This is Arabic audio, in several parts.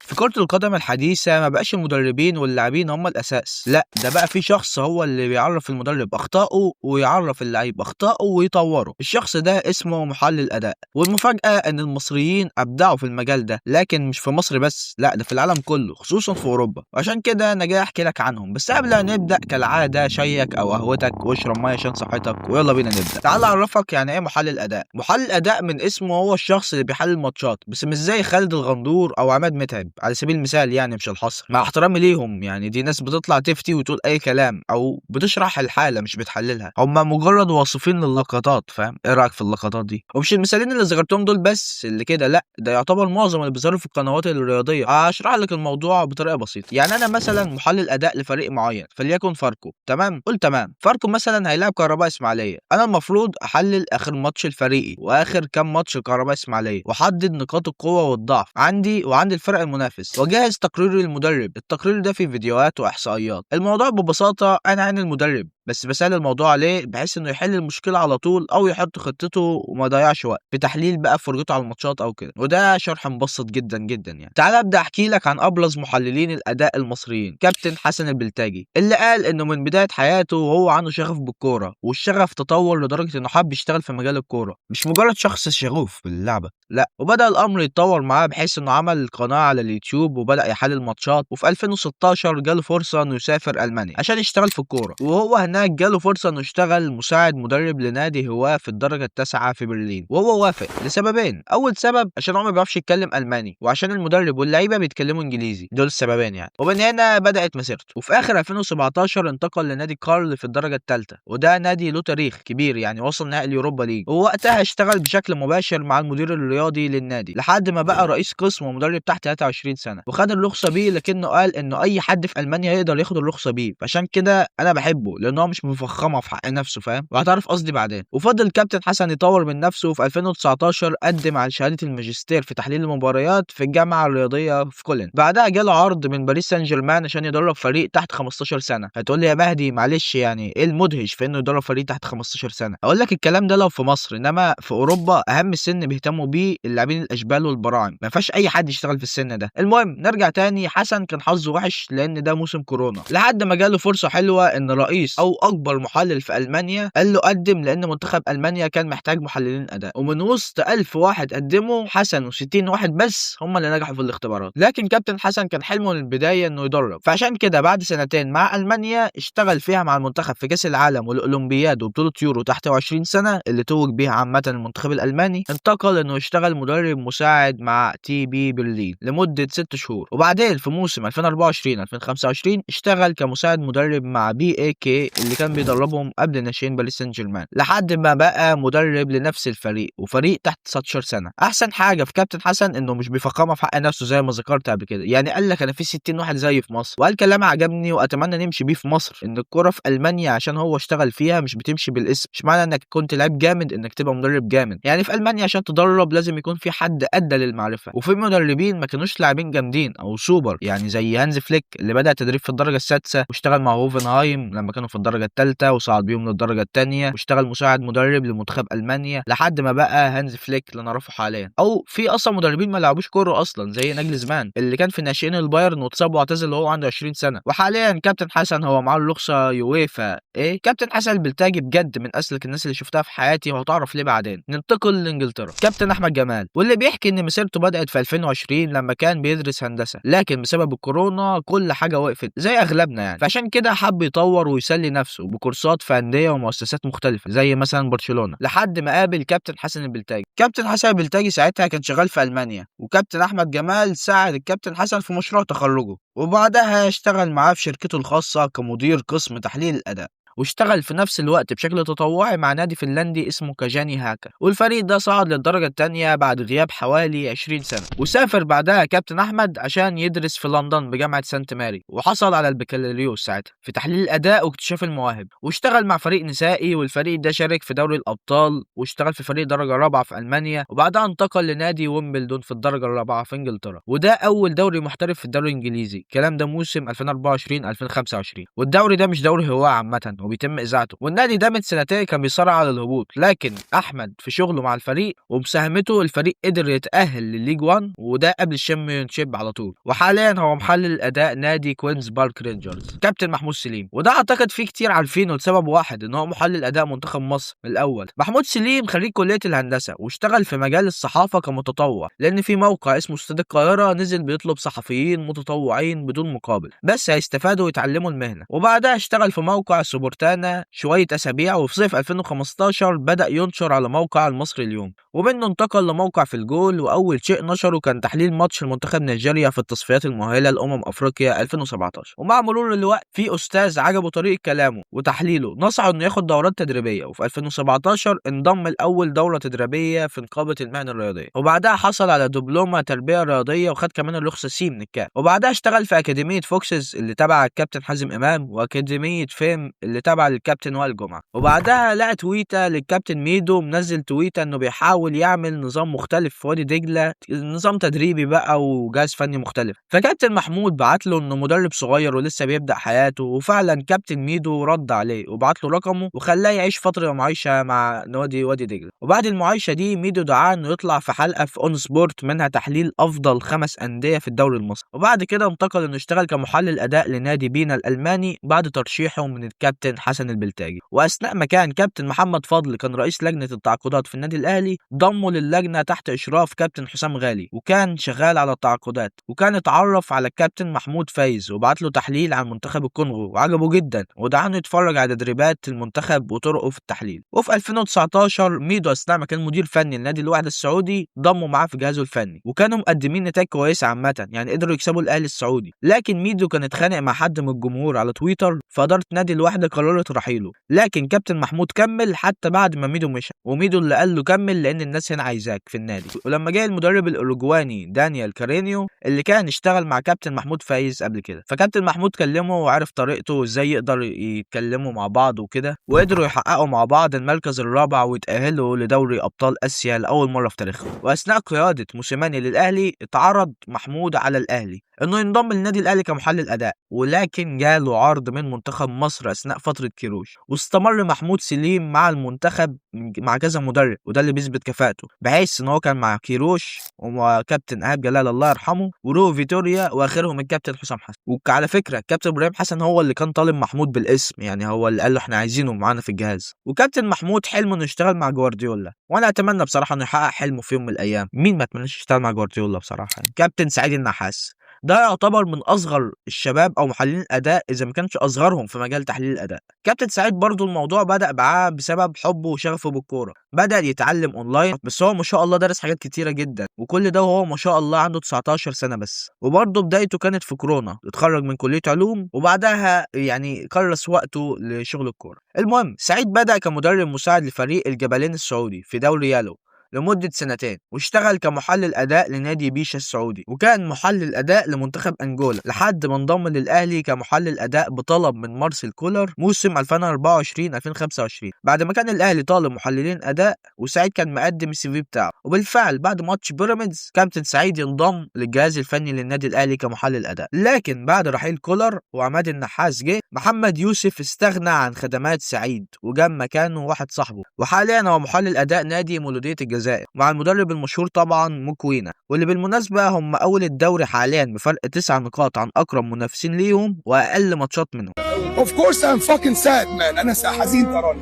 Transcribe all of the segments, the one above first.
في كرة القدم الحديثة ما بقاش المدربين واللاعبين هم الأساس، لأ ده بقى في شخص هو اللي بيعرف المدرب أخطائه ويعرف اللعيب أخطائه ويطوره. الشخص ده اسمه محلل أداء، والمفاجأة إن المصريين أبدعوا في المجال ده، لكن مش في مصر بس، لأ ده في العالم كله خصوصا في أوروبا، وعشان كده أنا جاي أحكي لك عنهم. بس قبل ما نبدأ كالعادة شيك أو قهوتك واشرب مية عشان صحتك، ويلا بينا نبدأ. تعال أعرفك يعني إيه محلل أداء. محلل أداء من اسمه هو الشخص اللي بيحلل ماتشات، بس مش زي خالد الغندور أو عماد متعب على سبيل المثال، يعني مش الحصر، مع احترامي ليهم، يعني دي ناس بتطلع تفتي وتقول اي كلام او بتشرح الحاله مش بتحللها، هم مجرد واصفين للقطات. فاهم ايه رايك في اللقطات دي؟ ومش المثالين اللي ذكرتهم دول بس اللي كده، لا ده يعتبر معظم اللي بيظهروا في القنوات الرياضيه. هشرح لك الموضوع بطريقه بسيطه. يعني انا مثلا محلل اداء لفريق معين، فليكن فاركو، تمام؟ قول تمام. فاركو مثلا هيلاعب كهرباء اسماعيليه، انا المفروض احلل اخر ماتش الفريقي واخر كام ماتش الكهرباء اسماعيليه، واحدد نقاط القوه والضعف عندي وعند الفرق المنافس، واجهز تقرير للمدرب. التقرير ده فيه فيديوهات واحصائيات. الموضوع ببساطه انا عين المدرب، بس بسهل الموضوع عليه بحيث انه يحل المشكله على طول او يحط خطته وما يضيعش وقت في تحليل بقى فرجته على الماتشات او كده. وده شرح مبسط جدا جدا. يعني تعال ابدا احكي لك عن ابرز محللين الاداء المصريين. كابتن حسن البلتاجي، اللي قال انه من بدايه حياته وهو عنده شغف بالكوره، والشغف تطور لدرجه انه حب يشتغل في مجال الكوره، مش مجرد شخص شغوف باللعبه، لا. وبدا الامر يتطور معاه بحيث انه عمل قناه على اليوتيوب وبدا يحلل ماتشات. وفي 2016 جاله فرصه انه يسافر المانيا عشان يشتغل في الكوره، وهو هناك جاله فرصه انه يشتغل مساعد مدرب لنادي هواه في الدرجه التاسعه في برلين، وهو وافق لسببين. اول سبب عشان هو ما بيعرفش يتكلم الماني، وعشان المدرب واللعيبه بيتكلموا انجليزي. دول السببين يعني. ومن هنا بدات مسيرته. وفي اخر 2017 انتقل لنادي كارل في الدرجه الثالثه، وده نادي له تاريخ كبير، يعني وصل نهائي اليوروبا ليج. ووقتها اشتغل بشكل مباشر مع المدير الرياضي للنادي لحد ما بقى رئيس قسم ومدرب تحت 23 سنه، وخد الرخصه بيه. لكنه قال انه اي حد في المانيا يقدر ياخد الرخصه بيه، عشان كده انا بحبه لانه مش مفخمه في حق نفسه، فاهم؟ وهتعرف قصدي بعدين. وفضل كابتن حسن يطور من نفسه. في 2019 قدم على شهاده الماجستير في تحليل المباريات في الجامعه الرياضيه في كولن. بعدها جاله عرض من باريس سان جيرمان عشان يدرب فريق تحت 15 سنه. هتقول لي يا مهدي معلش، يعني ايه المدهش في انه يدرب فريق تحت 15 سنه؟ اقول لك الكلام ده لو في مصر، انما في اوروبا اهم سن بيهتموا بيه اللاعبين الاشبال والبراعم، ما ينفعش اي حد يشتغل في السن ده. المهم نرجع تاني. حسن كان حظه وحش لان ده موسم كورونا، لحد ما جاله فرصه حلوه ان رئيس او اكبر محلل في المانيا قال له قدم، لان منتخب المانيا كان محتاج محللين اداء. ومن وسط 1000 واحد قدموا، حسن و60 واحد بس هم اللي نجحوا في الاختبارات. لكن كابتن حسن كان حلمه من البدايه انه يدرب، فعشان كده بعد سنتين مع المانيا اشتغل فيها مع المنتخب في كاس العالم والاولمبياد وبطوله يورو تحت 20 سنه اللي توج بيها عامه المنتخب الالماني. انتقل انه يشتغل مدرب مساعد مع تي بي برلين لمده 6 شهور. وبعدين في موسم 2024 2025 اشتغل كمساعد مدرب مع بي اي كي اللي كان بيدربهم قبل ناشئين باريس سان جيرمان، لحد ما بقى مدرب لنفس الفريق وفريق تحت 19 سنه. احسن حاجه في كابتن حسن انه مش بيفخمها في حق نفسه زي ما ذكرت قبل كده. يعني قال لك انا في 60 واحد زي في مصر، وقال كلام عجبني واتمنى نمشي بيه في مصر، ان الكوره في المانيا عشان هو اشتغل فيها مش بتمشي بالاسم. مش معنى انك كنت لاعب جامد انك تبقى مدرب جامد. يعني في المانيا عشان تدرب لازم يكون في حد ادى للمعرفه، وفي مدربين ما كانوش لاعبين جامدين او سوبر، يعني زي هانز فليك اللي بدا تدريب في الدرجه السادسه واشتغل مع هوفنهايم لما كانوا في الدرجه الثالثه وصعد بيهم للدرجه الثانيه، واشتغل مساعد مدرب لمنتخب المانيا لحد ما بقى هانز فليك اللي نعرفه حاليا. او في اصلا مدربين ما لعبوش كوره اصلا زي ناجلزمان اللي كان في ناشئين البايرن واتصاب واعتزل وهو عنده 20 سنه. وحاليا كابتن حسن هو معاه الرخصه يويفا. ايه كابتن حسن البلتاجي بجد من اسلك الناس اللي شفتها في حياتي، وهتعرف ليه بعدين. ننتقل لانجلترا. كابتن احمد جمال، واللي بيحكي ان مسيرته بدات في 2020 لما كان بيدرس هندسه، لكن بسبب الكورونا كل حاجه وقفت زي اغلبنا يعني، فعشان كده حب يطور ويسلي نفسه بكورسات في انديه ومؤسسات مختلفه زي مثلا برشلونه، لحد ما قابل كابتن حسن البلتاجي. كابتن حسن البلتاجي ساعتها كان شغال في المانيا، وكابتن احمد جمال ساعد الكابتن حسن في مشروع تخرجه، وبعدها اشتغل معاه في شركته الخاصه كمدير قسم تحليل الاداء. واشتغل في نفس الوقت بشكل تطوعي مع نادي فنلندي اسمه كاجاني هاكا، والفريق ده صعد للدرجة الثانية بعد غياب حوالي 20 سنة. وسافر بعدها كابتن أحمد عشان يدرس في لندن بجامعة سانت ماري، وحصل على البكالوريوس ساعتها في تحليل الأداء واكتشاف المواهب. واشتغل مع فريق نسائي، والفريق ده شارك في دوري الأبطال، واشتغل في فريق درجة رابعة في ألمانيا، وبعدها انتقل لنادي ويمبلدون في الدرجة الرابعة في إنجلترا، وده أول دوري محترف في الدوري الإنجليزي. الكلام ده موسم 2024 2025. والدوري ده مش دوري هواه عامة، وبيتم اذاعته، والنادي ده من سنتين كان بيصارع على الهبوط، لكن احمد في شغله مع الفريق ومساهمته الفريق قدر يتاهل للليج 1 وده قبل الشامبيونشيب على طول. وحاليا هو محلل الاداء نادي كوينز بارك رينجرز كابتن محمود سليم، وده اعتقد فيه كتير عارفينه لسبب واحد، ان هو محلل اداء منتخب مصر من الاول. محمود سليم خريج كليه الهندسه واشتغل في مجال الصحافه كمتطوع، لان في موقع اسمه استاد القاهره نزل بيطلب صحفيين متطوعين بدون مقابل بس هيستفادوا ويتعلموا المهنه. وبعدها اشتغل في موقع سوبورتانا شويه اسابيع، وفي صيف 2015 بدا ينشر على موقع المصري اليوم، ومنه انتقل لموقع في الجول، واول شيء نشره كان تحليل ماتش المنتخب نيجيريا في التصفيات المؤهله لامم افريقيا 2017. ومع مرور الوقت في استاذ عجبه طريقه كلامه وتحليله نصحه انه ياخد دورات تدريبيه، وفي 2017 انضم لاول دوره تدريبيه في نقابه المهن الرياضيه، وبعدها حصل على دبلومه تربيه رياضيه وخد كمان الرخصه سي من الكاف. وبعدها اشتغل في اكاديميه فوكسز اللي تبع الكابتن حازم امام، واكاديميه فيم اللي تبع الكابتن وائل جمعه. وبعدها لقى تويته للكابتن ميدو منزل تويته انه بيحاول يعمل نظام مختلف في وادي دجله، نظام تدريبي بقى وجهاز فني مختلف. فكابتن محمود بعت له انه مدرب صغير ولسه بيبدا حياته، وفعلا كابتن ميدو رد عليه وبعت له رقمه وخلاه يعيش فتره معايشه مع نادي وادي دجله. وبعد المعايشه دي ميدو دعاه انه يطلع في حلقه في اون سبورت منها تحليل افضل 5 انديه في الدوري المصري، وبعد كده انتقل انه يشتغل كمحلل اداء لنادي بينا الالماني بعد ترشيحه من الكابتن حسن البلتاجي. واثناء ما كان كابتن محمد فضل كان رئيس لجنه التعاقدات في النادي الاهلي، ضمه للجنه تحت اشراف كابتن حسام غالي، وكان شغال على التعاقدات، وكان اتعرف على الكابتن محمود فايز وبعت له تحليل عن منتخب الكونغو وعجبه جدا ودعاه انه يتفرج على تدريبات المنتخب وطرقه في التحليل. وفي 2019 ميدو اثناء ما كان مدير فني لنادي الوحده السعودي ضموا معاه في جهازه الفني، وكانوا مقدمين نتائج كويسه عامه، يعني قدروا يكسبوا الاهلي السعودي. لكن ميدو كان اتخانق مع حد من الجمهور على تويتر، فاداره نادي الوحده قررت رحيله، لكن كابتن محمود كمل حتى بعد ما ميدو مشى، وميدو اللي قال له كمل لان الناس هنا عايزاك في النادي. ولما جه المدرب الاوروجواني دانيال كارينيو اللي كان اشتغل مع كابتن محمود فايز قبل كده، فكابتن محمود كلمه وعرف طريقته وازاي يقدر يتكلموا مع بعض وكده، وقدروا يحققوا مع بعض المركز الرابع ويتأهلوا لدوري ابطال اسيا لاول مره في تاريخهم. واثناء قياده موسيماني للاهلي اتعرض محمود على الاهلي انه ينضم للنادي الاهلي كمحلل اداء، ولكن جاله عرض من منتخب مصر اثناء فتره كيروش، واستمر محمود سليم مع المنتخب مع كذا مدرب، وده اللي بيثبت كفاءته، بحيث ان هو كان مع كيروش وكابتن ايهاب جلال الله يرحمه ورو فيتوريا واخرهم الكابتن حسام حسن. وعلى فكره كابتن ابراهيم حسن هو اللي كان طالب محمود بالاسم، يعني هو اللي قال له احنا عايزينه معانا في الجهاز. وكابتن محمود حلمه انه يشتغل مع جوارديولا، وانا اتمنى بصراحه انه يحقق حلمه في يوم من الايام. مين ما يتمناش يشتغل مع جوارديولا بصراحه يعني. كابتن سعيد النحاس ده يعتبر من اصغر الشباب او محللين الاداء اذا ما كانش اصغرهم في مجال تحليل الاداء. كابتن سعيد برضو الموضوع بدا معاه بسبب حبه وشغفه بالكوره، بدا يتعلم اونلاين، بس هو ما شاء الله درس حاجات كتيره جدا، وكل ده وهو ما شاء الله عنده 19 سنه بس. وبرضو بدايته كانت في كورونا، اتخرج من كليه علوم وبعدها يعني كرس وقته لشغل الكوره. المهم سعيد بدا كمدرب مساعد لفريق الجبلين السعودي في دوري يالو لمدة 2 سنين، واشتغل كمحلل أداء لنادي بيشا السعودي، وكان محلل أداء لمنتخب أنجولا لحد ما انضم للأهلي كمحلل أداء بطلب من مارسيل كولر موسم 2024-2025 بعد ما كان الأهلي طالب محللين أداء، وسعيد كان مقدم السي في بتاعه. وبالفعل بعد ماتش بيراميدز كابتن سعيد ينضم للجهاز الفني للنادي الأهلي كمحلل أداء، لكن بعد رحيل كولر وعماد النحاس جه محمد يوسف استغنى عن خدمات سعيد وجاب مكانه واحد صاحبه، وحاليا هو محلل أداء نادي مولودية الجزائر مع المدرب المشهور طبعا موكوينا، واللي بالمناسبة هم أول الدوري حاليا بفرق 9 نقاط عن أقرب منافسين ليهم وأقل ماتشات منهم. Of course I'm fucking sad man. أنا حزين تراني.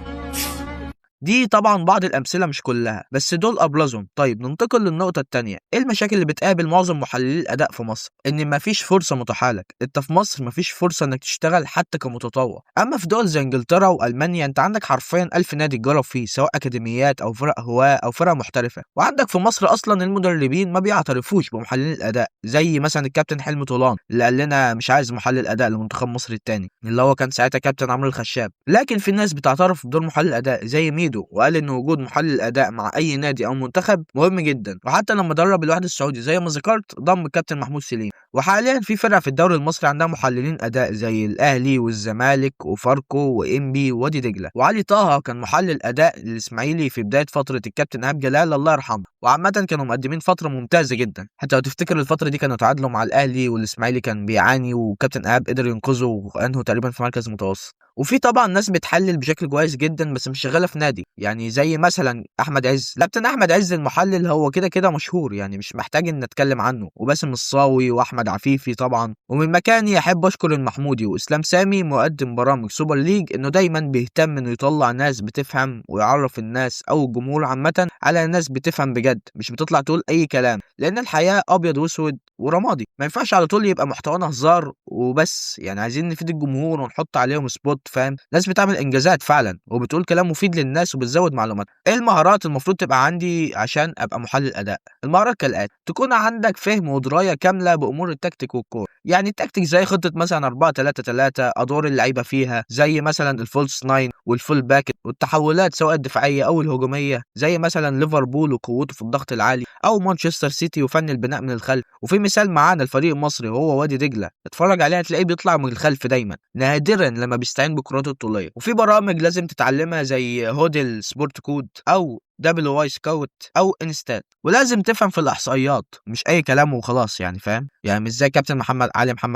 دي طبعا بعض الامثله مش كلها بس دول ابرزهم. طيب ننتقل للنقطه الثانيه، ايه المشاكل اللي بتقابل معظم محللي الاداء في مصر؟ ان مفيش فرصه متاحه لك، انت في مصر مفيش فرصه انك تشتغل حتى كمتطوع، اما في دول زي انجلترا والمانيا انت عندك حرفيا 1000 نادي تجرب فيه سواء اكاديميات او فرق هواه او فرق محترفه. وعندك في مصر اصلا المدربين ما بيعترفوش بمحللين الاداء، زي مثلا الكابتن حلمي طولان اللي قال لنا مش عايز محلل اداء لمنتخب مصر الثاني اللي هو كان ساعتها كابتن عمرو الخشاب، لكن في ناس بتعترف بدور محلل اداء زي ميدو، وقال ان وجود محلل اداء مع اي نادي او منتخب مهم جدا. وحتى لما درب الوحده السعودي زي ما ذكرت ضم الكابتن محمود سليم، وحاليا في فرق في الدوري المصري عندها محللين اداء زي الاهلي والزمالك وفاركو وانبي ووادي دجله. وعلي طه كان محلل اداء للاسماعيلي في بدايه فتره الكابتن ايهاب جلال الله يرحمه، وعامه كانوا مقدمين فتره ممتازه جدا. حتى لو تفتكر الفتره دي كانوا تعادلوا مع الاهلي والاسماعيلي كان بيعاني، وكابتن ايهاب قدر ينقذه وانهوا تقريبا في مركز متوسط. وفي طبعا ناس بتحلل بشكل كويس جدا بس مش شغاله في نادي، يعني زي مثلا احمد عز. كابتن احمد عز المحلل هو كده كده مشهور، يعني مش محتاج ان نتكلم عنه، وباسم الصاوي واحمد عفيفي طبعا. ومن مكاني احب اشكر المحمودي واسلام سامي مقدم برامج سوبر ليج، انه دايما بيهتم انه يطلع ناس بتفهم ويعرف الناس او الجمهور عامه على ناس بتفهم بجد، مش بتطلع تقول اي كلام، لان الحياه ابيض واسود ورمادي، ما ينفعش على طول يبقى محتوانا هزار وبس. يعني عايزين نفيد الجمهور ونحط عليهم سبوت، فاهم؟ ناس بتعمل انجازات فعلا وبتقول كلام مفيد للناس وبتزود معلومات. ايه المهارات المفروض تبقى عندي عشان ابقى محلل اداء؟ المهارات كالاتي: تكون عندك فهم ودرايه كامله بامور التكتيك والكوره، يعني التكتيك زي خطه مثلا 4-3-3، ادوار اللعيبه فيها زي مثلا الفولس 9 والفول باك، والتحولات سواء الدفاعيه او الهجوميه زي مثلا ليفربول وقوته في الضغط العالي، او مانشستر سيتي وفن البناء من الخلف. وفي مثال معانا الفريق المصري وهو وادي دجله، اتفرج عليه هتلاقيه بيطلع من الخلف دايما، نادرا لما بيستعين بالكرات الطوليه. وفي برامج لازم تتعلمها زي هودل سبورت كود او دبليو واي سكاوت او انستات، ولازم تفهم في الاحصائيات مش اي كلام وخلاص، يعني فاهم؟ يعني مش زي كابتن محمد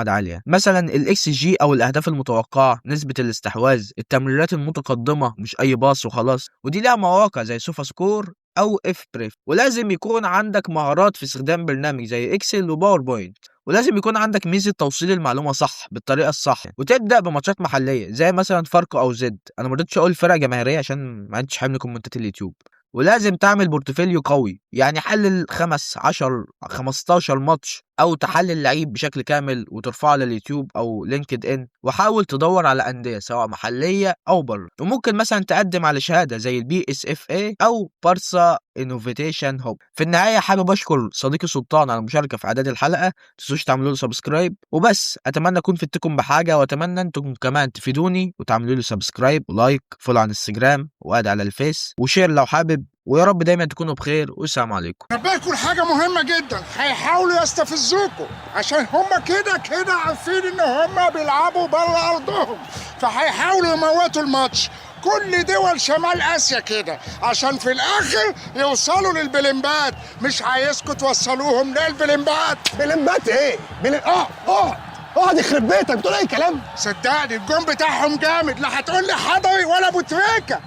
علي يعني. مثلا الاكس جي او الاهداف المتوقعه، نسبه الاستحواذ، التمريرات المتقدمه، مش اي باص وخلاص. ودي لها مواقع زي سوفا سكور او اف بريف. ولازم يكون عندك مهارات في استخدام برنامج زي اكسل وباوربوينت، ولازم يكون عندك ميزه توصيل المعلومه صح بالطريقه الصح، وتبدا بماتشات محليه زي مثلا فاركو او زد. انا ما رضيتش اقول فرق جماهيريه عشان ما عنديش حمل كومنتات اليوتيوب. ولازم تعمل بورتفوليو قوي، يعني حلل 5 10 15 ماتش، او تحلل لعيب بشكل كامل وترفعه على اليوتيوب او لينكد ان، وحاول تدور على انديه سواء محليه او بره. وممكن مثلا تقدم على شهاده زي البي اس اف اي او بارسا انوفيتيشن هوب. في النهايه حابب اشكر صديقي سلطان على المشاركه في اعداد الحلقه، تنسوش تعملوا له سبسكرايب وبس. اتمنى اكون فدتكم بحاجه، واتمنى انتم كمان تفيدوني وتعملوا لي سبسكرايب ولايك، فولو على الانستجرام واد على الفيس، وشير لو حابب. ويا رب دايما تكونوا بخير، والسلام عليكم. نبهكم حاجة مهمة جدا، هيحاولوا يستفزوكوا عشان هما كده عارفين ان هما بيلعبوا بره ارضهم، فهيحاولوا يموتوا الماتش. كل دول شمال اسيا كده عشان في الاخر يوصلوا للبلمبات، مش هيسكت توصلوهم للبلمبات. بلمبات ايه؟ اقعد يخرب بيتك بتقول اي كلام. صدقني الجون بتاعهم جامد، لا هتقول لي حضري ولا ابو تريكه.